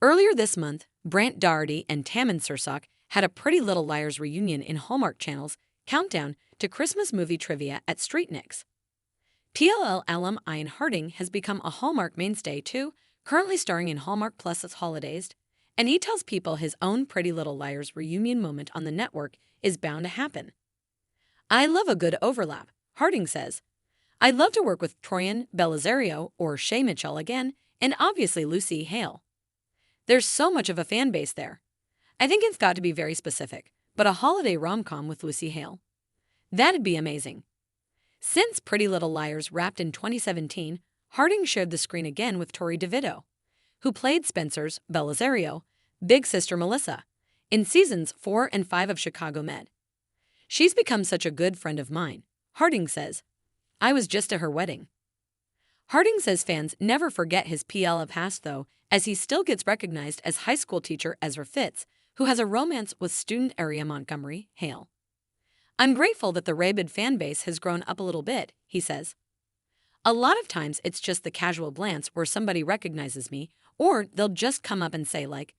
Earlier this month, Brant Daugherty and Tammin Sursok had a Pretty Little Liars reunion in Hallmark Channel's Countdown to Christmas Movie Trivia at Street Nicks. PLL alum Ian Harding has become a Hallmark mainstay too, currently starring in Hallmark Plus's Holidays, and he tells people his own Pretty Little Liars reunion moment on the network is bound to happen. "I love a good overlap," Harding says. "I'd love to work with Troian Bellisario or Shay Mitchell again, and obviously Lucy Hale. There's so much of a fan base there. I think it's got to be very specific, but a holiday rom-com with Lucy Hale. That'd be amazing." Since Pretty Little Liars wrapped in 2017, Harding shared the screen again with Tori DeVito, who played Spencer's Bellisario, big sister Melissa, in seasons 4 and 5 of Chicago Med. "She's become such a good friend of mine," Harding says. "I was just at her wedding." Harding says fans never forget his PLL past though, as he still gets recognized as high school teacher Ezra Fitz, who has a romance with student area Montgomery, Hale. "I'm grateful that the rabid fan base has grown up a little bit," he says. "A lot of times it's just the casual glance where somebody recognizes me, or they'll just come up and say like,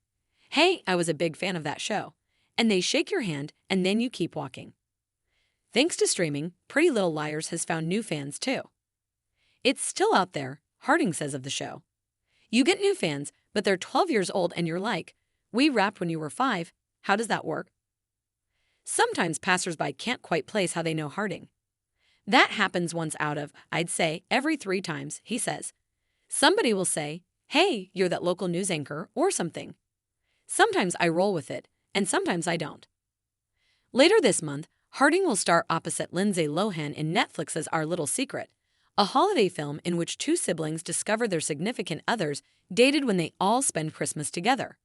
'Hey, I was a big fan of that show,' and they shake your hand and then you keep walking." Thanks to streaming, Pretty Little Liars has found new fans too. "It's still out there," Harding says of the show. "You get new fans, but they're 12 years old and you're like, 'We wrapped when you were 5, how does that work?'" Sometimes passersby can't quite place how they know Harding. "That happens once out of, I'd say, every 3 times," he says. "Somebody will say, 'Hey, you're that local news anchor,' or something. Sometimes I roll with it, and sometimes I don't." Later this month, Harding will star opposite Lindsay Lohan in Netflix's Our Little Secret, a holiday film in which 2 siblings discover their significant others dated when they all spend Christmas together.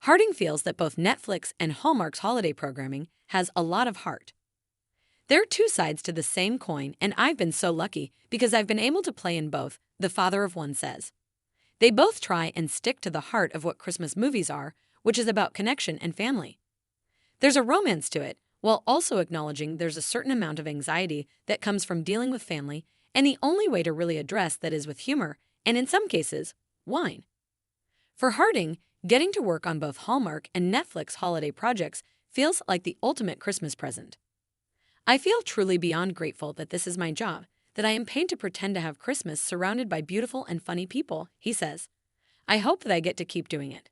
Harding feels that both Netflix and Hallmark's holiday programming has a lot of heart. "There are 2 sides to the same coin, and I've been so lucky because I've been able to play in both," the father of one says. "They both try and stick to the heart of what Christmas movies are, which is about connection and family. There's a romance to it, while also acknowledging there's a certain amount of anxiety that comes from dealing with family, and the only way to really address that is with humor, and in some cases, wine." For Harding, getting to work on both Hallmark and Netflix holiday projects feels like the ultimate Christmas present. "I feel truly beyond grateful that this is my job, that I am paid to pretend to have Christmas surrounded by beautiful and funny people," he says. "I hope that I get to keep doing it."